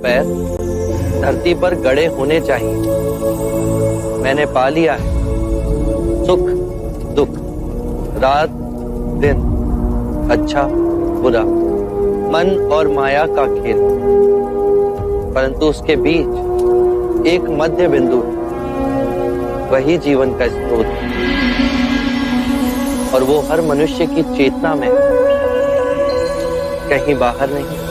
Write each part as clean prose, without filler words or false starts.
पैर धरती पर गड़े होने चाहिए। मैंने पा लिया है सुख दुख, रात दिन, अच्छा बुरा, मन और माया का खेल, परंतु उसके बीच एक मध्य बिंदु, वही जीवन का स्रोत है और वो हर मनुष्य की चेतना में, कहीं बाहर नहीं।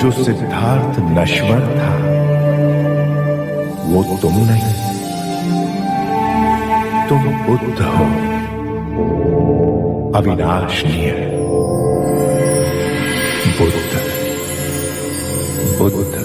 जो सिद्धार्थ नश्वर था वो तुम नहीं, तुम बुद्ध हो, अविनाशनीय बुद्ध। बुद्ध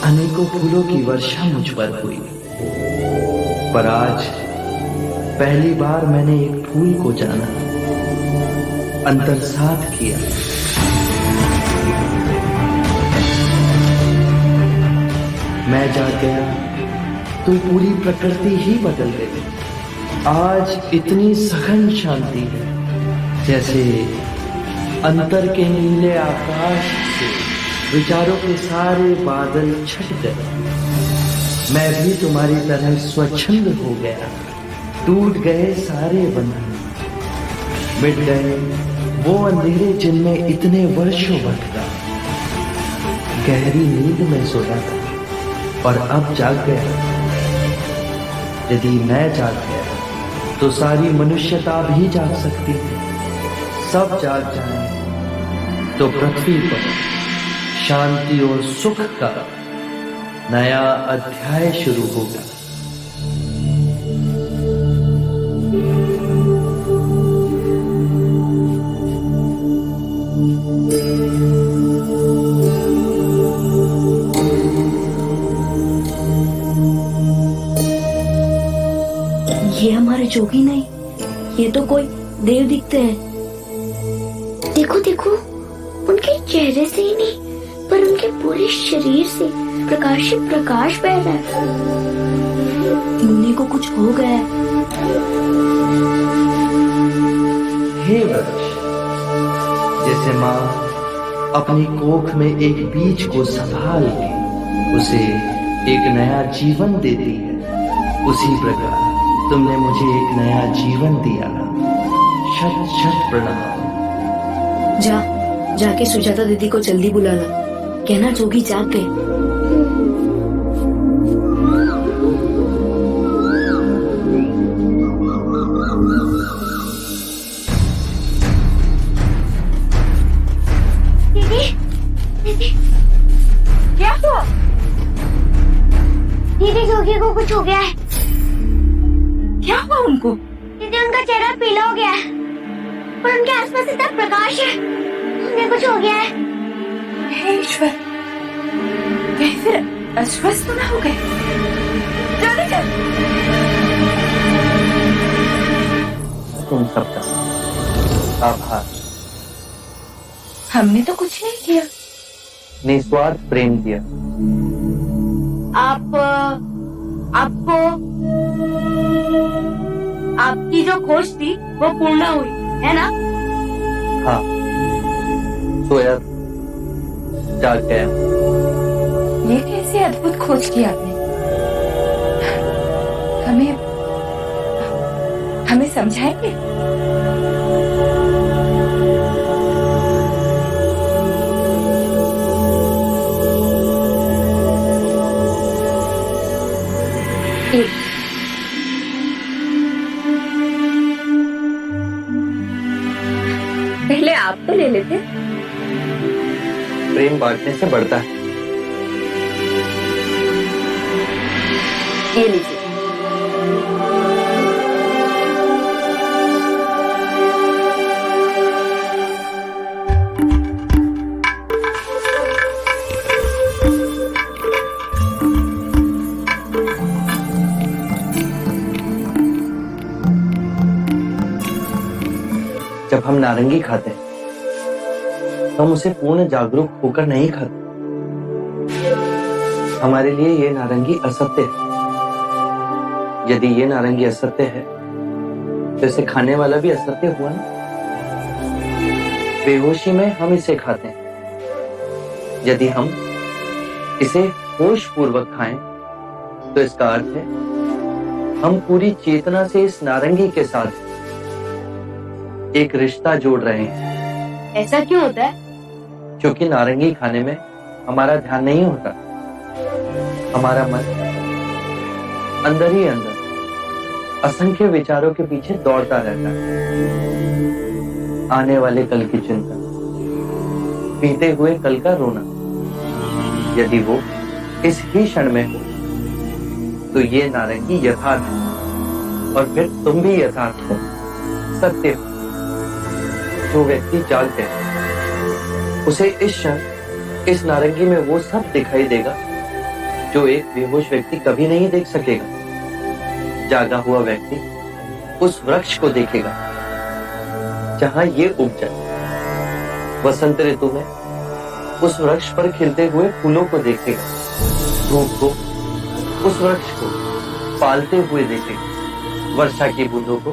अनेकों फूलों की वर्षा मुझ पर हुई, पर आज पहली बार मैंने एक फूल को जाना, अंतर्सात किया। मैं जाग गया तो पूरी प्रकृति ही बदल गई। आज इतनी सघन शांति है जैसे अंतर के नीले आकाश से विचारों के सारे बादल छट गए। मैं भी तुम्हारी तरह स्वच्छंद हो गया। टूट गए सारे बंधन, मिट गए वो अंधेरे जिनमें इतने वर्षों भटका। गहरी नींद में सोया था और अब जाग गया। यदि मैं जाग गया तो सारी मनुष्यता भी जाग सकती है। सब जाग जाए तो पृथ्वी पर शांति और सुख का नया अध्याय शुरू होगा। ये हमारे जोगी नहीं, ये तो कोई देव दिखते हैं। देखो देखो, उनके चेहरे से ही नहीं पर उनके पूरे शरीर से प्रकाश ही प्रकाश बह रहा है। मुन्नी को कुछ हो गया है। हे वृक्ष, जैसे माँ अपनी कोख में एक बीज को संभाल के उसे एक नया जीवन देती है, उसी प्रकार तुमने मुझे एक नया जीवन दिया। शत शत प्रणाम। जाके सुजाता दीदी को जल्दी बुलाना, कहना जोगी जाग गए। दीदी क्या हुआ? दीदी जोगी को कुछ हो गया है। क्या हुआ उनको? दीदी उनका चेहरा पीला हो गया है और उनके आसपास इतना प्रकाश है। उन्हें कुछ हो गया है। हे ईश्वर, कहीं फिर अस्वस्थ ना हो गए? जल्दी चल। तुम सबका आभार। हमने तो कुछ नहीं किया। निस्वार्थ प्रेम दिया। आपको आपकी जो खोज थी वो पूर्ण हुई है ना? हाँ, सोया जाग गया। ये कैसी अद्भुत खोज की आपने। हमें समझाएंगे? पहले आप तो ले लेते। प्रेम बांटने से बढ़ता है। ये लीजिए। जब हम नारंगी खाते हैं तो हम उसे पूर्ण जागरूक होकर नहीं खाते। हमारे लिए ये नारंगी असत्य है। यदि ये नारंगी असत्य है तो इसे खाने वाला भी असत्य हुआ ना। बेहोशी में हम इसे खाते हैं। यदि हम इसे होश पूर्वक खाएं तो इसका अर्थ है हम पूरी चेतना से इस नारंगी के साथ एक रिश्ता जोड़ रहे हैं। ऐसा क्यों होता है? क्योंकि नारंगी खाने में हमारा ध्यान नहीं होता। हमारा मन अंदर ही अंदर असंख्य विचारों के पीछे दौड़ता रहता है। आने वाले कल की चिंता, बीते हुए कल का रोना। यदि वो इस ही क्षण में हो तो ये नारंगी यथार्थ है और फिर तुम भी यथार्थ हो, सत्य हो। जो व्यक्ति जागते है उसे इस क्षण इस नारंगी में वो सब दिखाई देगा जो एक बेहोश व्यक्ति कभी नहीं देख सकेगा। जागा हुआ व्यक्ति उस वृक्ष को देखेगा जहां ये उग जाए। वसंत ऋतु में उस वृक्ष पर खिलते हुए फूलों को देखेगा। धूप को उस वृक्ष को पालते हुए देखेगा। वर्षा की बूंदों को